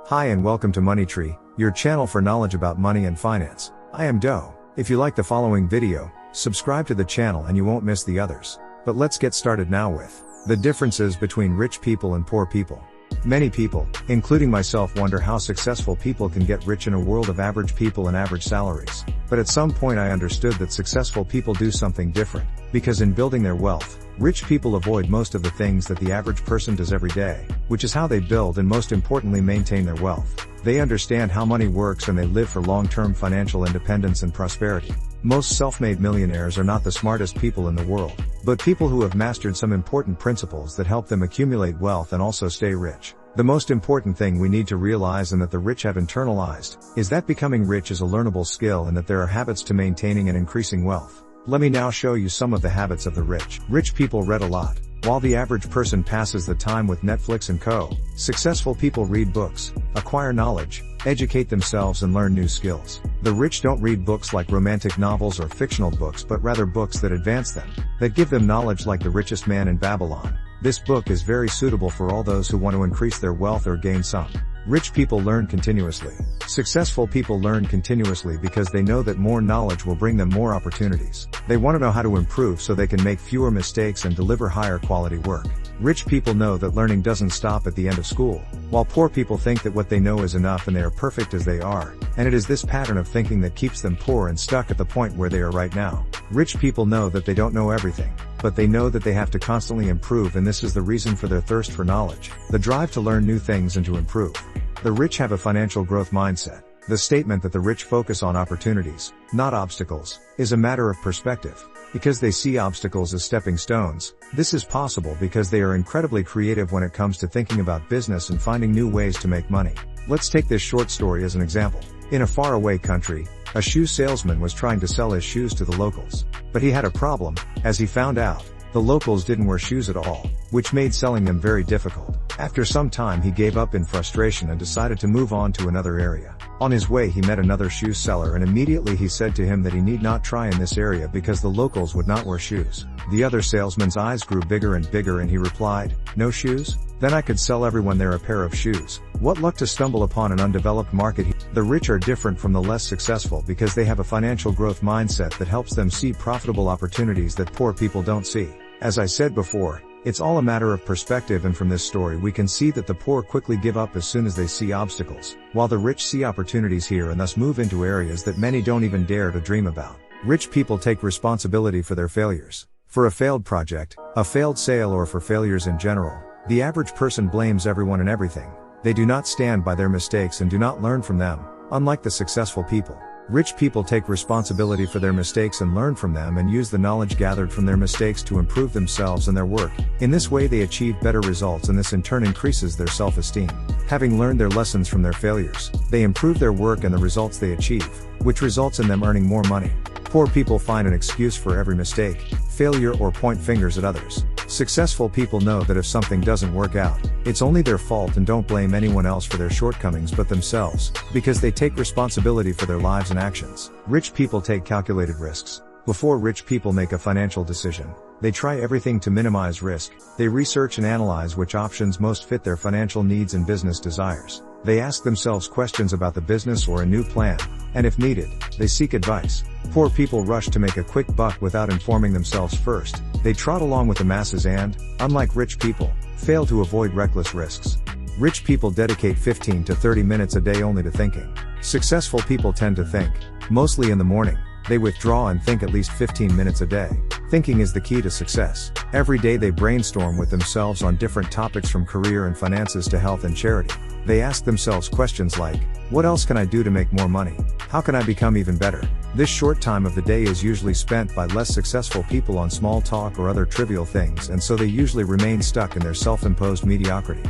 Hi and welcome to Money Tree, your channel for knowledge about money and finance. I am Doe. If you like the following video, subscribe to the channel and you won't miss the others. But let's get started now with the differences between rich people and poor people. Many people, including myself, wonder how successful people can get rich in a world of average people and average salaries. But at some point I understood that successful people do something different, because in building their wealth, rich people avoid most of the things that the average person does every day, which is how they build and most importantly maintain their wealth. They understand how money works and they live for long-term financial independence and prosperity. Most self-made millionaires are not the smartest people in the world, but people who have mastered some important principles that help them accumulate wealth and also stay rich. The most important thing we need to realize, and that the rich have internalized, is that becoming rich is a learnable skill and that there are habits to maintaining and increasing wealth. Let me now show you some of the habits of the rich. Rich people read a lot. While the average person passes the time with Netflix and co., successful people read books, acquire knowledge, educate themselves and learn new skills. The rich don't read books like romantic novels or fictional books, but rather books that advance them, that give them knowledge, like The Richest Man in Babylon. This book is very suitable for all those who want to increase their wealth or gain some. Rich people learn continuously. Successful people learn continuously because they know that more knowledge will bring them more opportunities. They want to know how to improve so they can make fewer mistakes and deliver higher quality work. Rich people know that learning doesn't stop at the end of school, while poor people think that what they know is enough and they are perfect as they are, and it is this pattern of thinking that keeps them poor and stuck at the point where they are right now. Rich people know that they don't know everything, but they know that they have to constantly improve, and this is the reason for their thirst for knowledge, the drive to learn new things and to improve. The rich have a financial growth mindset. The statement that the rich focus on opportunities, not obstacles, is a matter of perspective. Because they see obstacles as stepping stones, this is possible because they are incredibly creative when it comes to thinking about business and finding new ways to make money. Let's take this short story as an example. In a faraway country, a shoe salesman was trying to sell his shoes to the locals. But he had a problem, as he found out. The locals didn't wear shoes at all, which made selling them very difficult. After some time he gave up in frustration and decided to move on to another area. On his way he met another shoe seller, and immediately he said to him that he need not try in this area because the locals would not wear shoes. The other salesman's eyes grew bigger and bigger and he replied, "No shoes? Then I could sell everyone there a pair of shoes. What luck to stumble upon an undeveloped market." The rich are different from the less successful because they have a financial growth mindset that helps them see profitable opportunities that poor people don't see. As I said before, it's all a matter of perspective, and from this story we can see that the poor quickly give up as soon as they see obstacles, while the rich see opportunities here and thus move into areas that many don't even dare to dream about. Rich people take responsibility for their failures. For a failed project, a failed sale, or for failures in general, the average person blames everyone and everything. They do not stand by their mistakes and do not learn from them, unlike the successful people. Rich people take responsibility for their mistakes and learn from them and use the knowledge gathered from their mistakes to improve themselves and their work. In this way they achieve better results, and this in turn increases their self-esteem. Having learned their lessons from their failures, they improve their work and the results they achieve, which results in them earning more money. Poor people find an excuse for every mistake, failure, or point fingers at others. Successful people know that if something doesn't work out, it's only their fault and don't blame anyone else for their shortcomings but themselves, because they take responsibility for their lives and actions. Rich people take calculated risks. Before rich people make a financial decision, they try everything to minimize risk. They research and analyze which options most fit their financial needs and business desires. They ask themselves questions about the business or a new plan, and if needed, they seek advice. Poor people rush to make a quick buck without informing themselves first. They trot along with the masses and, unlike rich people, fail to avoid reckless risks. Rich people dedicate 15 to 30 minutes a day only to thinking. Successful people tend to think, mostly in the morning. They withdraw and think at least 15 minutes a day. Thinking is the key to success. Every day they brainstorm with themselves on different topics, from career and finances to health and charity. They ask themselves questions like, what else can I do to make more money? How can I become even better? This short time of the day is usually spent by less successful people on small talk or other trivial things, and so they usually remain stuck in their self-imposed mediocrity.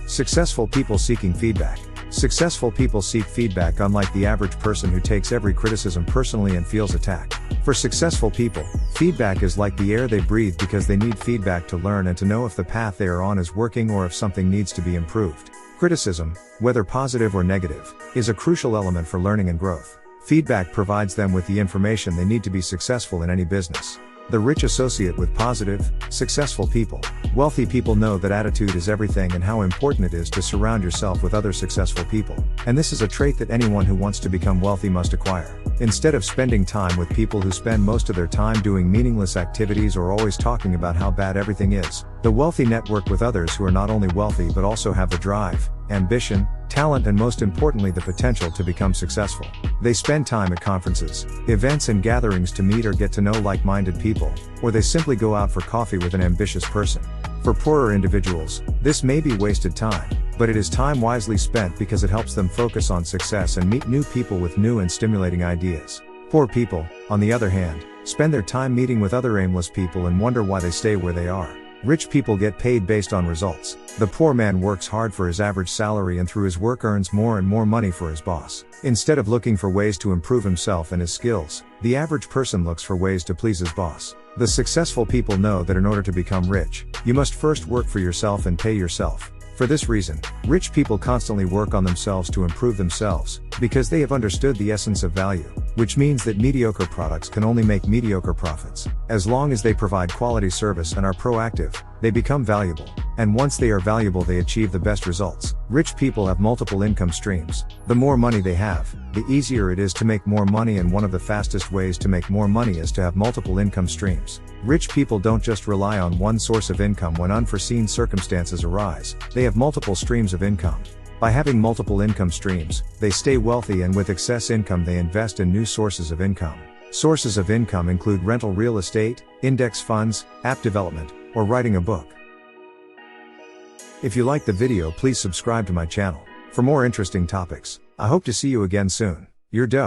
Successful people seeking feedback. Successful people seek feedback, unlike the average person who takes every criticism personally and feels attacked. For successful people, feedback is like the air they breathe, because they need feedback to learn and to know if the path they are on is working or if something needs to be improved. Criticism, whether positive or negative, is a crucial element for learning and growth. Feedback provides them with the information they need to be successful in any business. The rich associate with positive, successful people. Wealthy people know that attitude is everything and how important it is to surround yourself with other successful people. And this is a trait that anyone who wants to become wealthy must acquire. Instead of spending time with people who spend most of their time doing meaningless activities or always talking about how bad everything is, the wealthy network with others who are not only wealthy but also have the drive, ambition, talent, and most importantly the potential to become successful. They spend time at conferences, events, and gatherings to meet or get to know like-minded people, or they simply go out for coffee with an ambitious person. For poorer individuals, this may be wasted time, but it is time wisely spent because it helps them focus on success and meet new people with new and stimulating ideas. Poor people, on the other hand, spend their time meeting with other aimless people and wonder why they stay where they are. Rich people get paid based on results. The poor man works hard for his average salary and through his work earns more and more money for his boss. Instead of looking for ways to improve himself and his skills, the average person looks for ways to please his boss. The successful people know that in order to become rich, you must first work for yourself and pay yourself. For this reason, rich people constantly work on themselves to improve themselves, because they have understood the essence of value, which means that mediocre products can only make mediocre profits. As long as they provide quality service and are proactive, they become valuable. And once they are valuable, they achieve the best results. Rich people have multiple income streams. The more money they have, the easier it is to make more money, and one of the fastest ways to make more money is to have multiple income streams. Rich people don't just rely on one source of income when unforeseen circumstances arise, they have multiple streams of income. By having multiple income streams, they stay wealthy, and with excess income they invest in new sources of income. Sources of income include rental real estate, index funds, app development, or writing a book. If you liked the video, please subscribe to my channel. For more interesting topics, I hope to see you again soon. Your Doe.